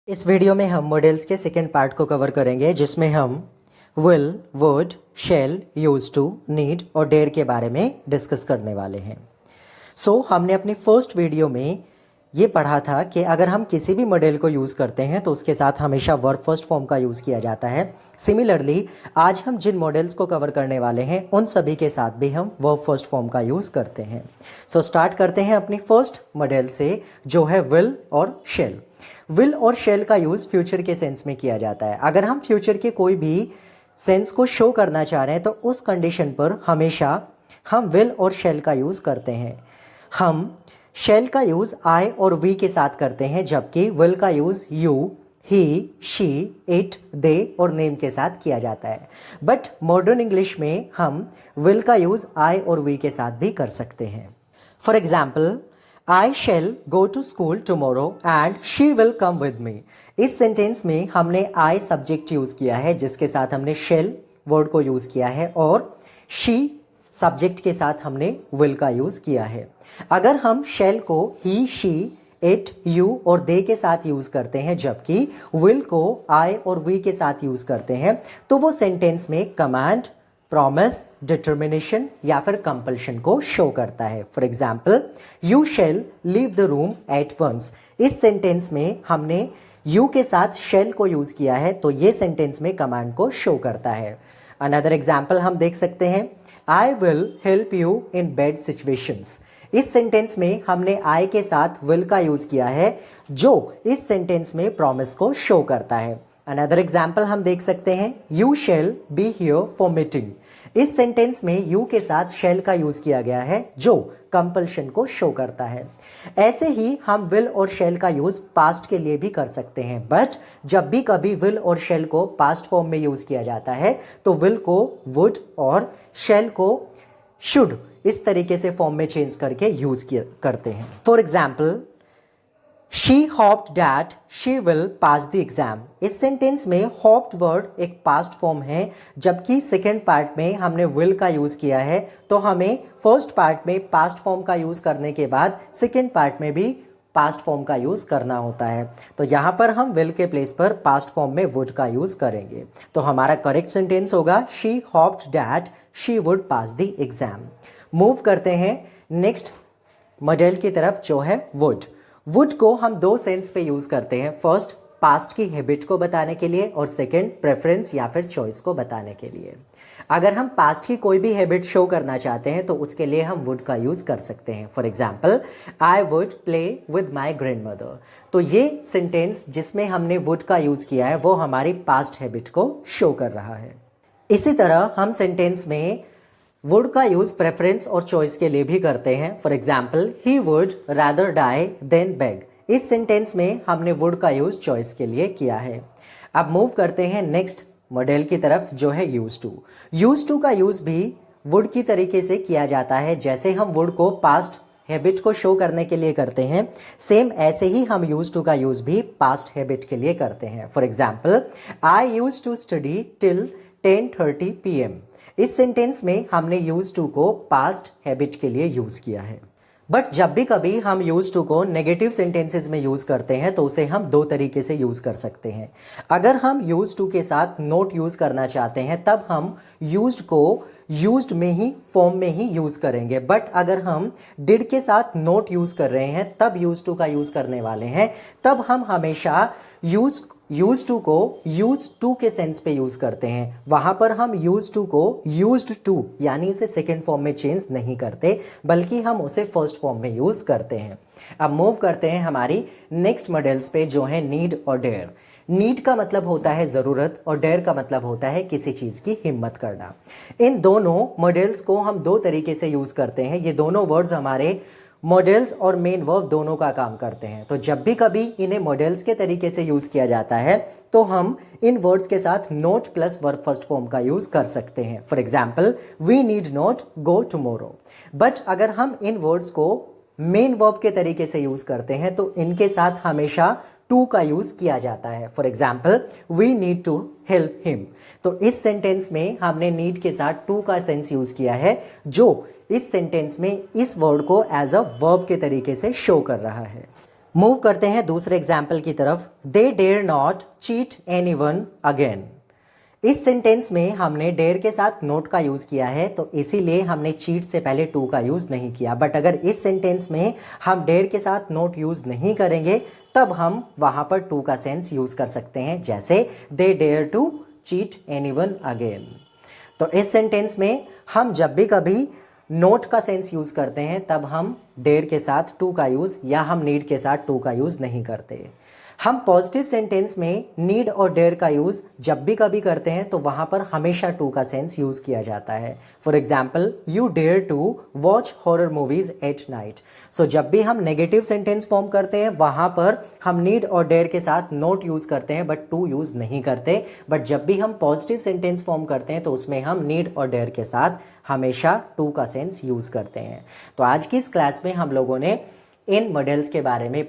इस वीडियो में हम मॉडल्स के सेकेंड पार्ट को कवर करेंगे जिसमें हम will, would, shall, use to, need और डेयर के बारे में डिस्कस करने वाले हैं। हमने अपनी फर्स्ट वीडियो में ये पढ़ा था कि अगर हम किसी भी मॉडल को यूज़ करते हैं तो उसके साथ हमेशा वर्ब फर्स्ट फॉर्म का यूज़ किया जाता है। सिमिलरली आज हम जिन मॉडल्स को कवर करने वाले हैं उन सभी के साथ भी हम वर्ब फर्स्ट फॉर्म का यूज़ करते हैं। स्टार्ट करते हैं अपनी फर्स्ट मॉडल से जो है विल और शैल। विल और शैल का यूज़ फ्यूचर के सेंस में किया जाता है। अगर हम फ्यूचर के कोई भी सेंस को शो करना चाह रहे हैं तो उस कंडीशन पर हमेशा हम विल और शैल का यूज़ करते हैं। हम शैल का यूज़ आई और वी के साथ करते हैं, जबकि विल का use you, he, she, it, they और नेम के साथ किया जाता है। बट मॉडर्न इंग्लिश में हम विल का यूज़ आई और वी के साथ भी कर सकते हैं। For example, I shall go to school tomorrow and she will come with me. इस सेंटेंस में हमने आई सब्जेक्ट यूज़ किया है जिसके साथ हमने शैल वर्ड को यूज़ किया है और शी सब्जेक्ट के साथ हमने विल का यूज़ किया है। अगर हम शैल को ही, शी, इट, यू और दे के साथ यूज़ करते हैं जबकि विल को आई और वी के साथ यूज़ करते हैं तो वो सेंटेंस में कमांड, प्रॉमिस, डिटर्मिनेशन या फिर कंपल्शन को शो करता है। For example, you shall leave the room at once. इस सेंटेंस में हमने यू के साथ शैल को यूज़ किया है तो ये सेंटेंस में कमांड को शो करता है। अनदर एग्जाम्पल हम देख सकते हैं, I will help you in bad situations. इस सेंटेंस में हमने आई के साथ विल का यूज़ किया है जो इस सेंटेंस में प्रॉमिस को शो करता है। अनदर एग्जाम्पल हम देख सकते हैं, you shall be here for meeting. इस सेंटेंस में यू के साथ शैल का यूज़ किया गया है जो कंपल्शन को शो करता है। ऐसे ही हम विल और शैल का यूज़ पास्ट के लिए भी कर सकते हैं, बट जब भी कभी विल और शैल को पास्ट फॉर्म में यूज़ किया जाता है तो विल को वुड और शैल को शुड इस तरीके से फॉर्म में चेंज करके यूज़ करते हैं। For example, she hoped that she will pass the exam. इस सेंटेंस में होप्ड वर्ड एक पास्ट फॉर्म है जबकि सेकेंड पार्ट में हमने विल का यूज़ किया है तो हमें फर्स्ट पार्ट में पास्ट फॉर्म का यूज़ करने के बाद सेकेंड पार्ट में भी पास्ट फॉर्म का यूज़ करना होता है। तो यहाँ पर हम विल के प्लेस पर पास्ट फॉर्म में वुड का यूज़ करेंगे तो हमारा करेक्ट सेंटेंस होगा, she hoped that she would pass the exam. Move करते हैं नेक्स्ट मॉडल की तरफ जो है वुड। वुड को हम दो सेंस पे यूज़ करते हैं। फर्स्ट, पास्ट की हैबिट को बताने के लिए और सेकंड, प्रेफरेंस या फिर चॉइस को बताने के लिए। अगर हम पास्ट की कोई भी हैबिट शो करना चाहते हैं तो उसके लिए हम वुड का यूज़ कर सकते हैं। For example, I would play with my grand mother. तो ये सेंटेंस जिसमें हमने वुड का यूज़ किया है वो हमारी पास्ट हैबिट को शो कर रहा है। इसी तरह हम सेंटेंस में वुड का यूज़ प्रेफरेंस और चॉइस के लिए भी करते हैं। For example, he would rather die than beg. इस सेंटेंस में हमने वुड का यूज़ चॉइस के लिए किया है। अब मूव करते हैं नेक्स्ट मॉडल की तरफ जो है यूज टू। यूज टू का यूज़ भी वुड की तरीके से किया जाता है। जैसे हम वुड को पास्ट हैबिट को शो करने के लिए करते हैं, सेम ऐसे ही हम यूज टू का यूज़ भी पास्ट हैबिट के लिए करते हैं। For example, I use to study till 10:30 PM। इस सेंटेंस में हमने यूज टू को पास्ट हैबिट के लिए यूज़ किया है। बट जब भी कभी हम यूज टू को नेगेटिव सेंटेंसेस में यूज़ करते हैं तो उसे हम दो तरीके से यूज़ कर सकते हैं। अगर हम यूज टू के साथ नोट यूज़ करना चाहते हैं तब हम यूज्ड को यूज्ड में ही फॉर्म में ही यूज़ करेंगे, बट अगर हम डिड के साथ नोट यूज़ कर रहे हैं तब यूज टू का यूज़ करने वाले हैं, तब हम हमेशा यूज टू को यूज टू के सेंस पे यूज़ करते हैं। वहाँ पर हम यूज टू को यूज्ड टू यानी उसे सेकेंड फॉर्म में चेंज नहीं करते बल्कि हम उसे फर्स्ट फॉर्म में यूज़ करते हैं। अब मूव करते हैं हमारी नेक्स्ट मॉडल्स पे जो है नीड और डेयर। नीड का मतलब होता है ज़रूरत और डेयर का मतलब होता है किसी चीज़ की हिम्मत करना। इन दोनों मॉडल्स को हम दो तरीके से यूज़ करते हैं। ये दोनों वर्ड्स हमारे मॉडल्स और मेन वर्ब दोनों का काम करते हैं। तो जब भी कभी इन्हें मॉडल्स के तरीके से यूज़ किया जाता है तो हम इन वर्ड्स के साथ not plus verb first form का यूज़ कर सकते हैं। For example, we need not go tomorrow. But अगर हम इन वर्ड्स को मेन वर्ब के तरीके से यूज़ करते हैं तो इनके साथ हमेशा टू का यूज़ किया जाता है। For example, we need to help him. तो इस सेंटेंस में हमने नीड के साथ टू का सेंस यूज़ किया है जो इस सेंटेंस में इस वर्ड को एज अ वर्ब के तरीके से शो कर रहा है। मूव करते हैं दूसरे एग्जाम्पल की तरफ। They dare not cheat anyone again. इस सेंटेंस में हमने डेयर के साथ नोट का यूज किया है, तो इसीलिए हमने चीट से पहले टू का यूज नहीं किया। बट अगर इस सेंटेंस में हम डेयर के साथ नोट यूज नहीं करेंगे तब हम वहां पर टू का सेंस यूज कर सकते हैं, जैसे they dare to cheat anyone again. तो इस सेंटेंस में हम जब भी कभी नोट का सेंस यूज करते हैं तब हम डेयर के साथ टू का यूज या हम नीड के साथ टू का यूज नहीं करते। हम पॉजिटिव सेंटेंस में नीड और डेयर का यूज जब भी कभी करते हैं तो वहां पर हमेशा टू का सेंस यूज किया जाता है। For example, you dare to watch horror movies at night. So जब भी हम नेगेटिव सेंटेंस फॉर्म करते हैं वहां पर हम नीड और डेयर के साथ नोट यूज करते हैं बट टू यूज नहीं करते। बट जब भी हम पॉजिटिव सेंटेंस फॉर्म करते हैं तो उसमें हम नीड और डेयर के साथ हमेशा टू का सेंस यूज करते हैं। तो आज की इस क्लास में हम लोगों ने इन मॉडल्स के बारे में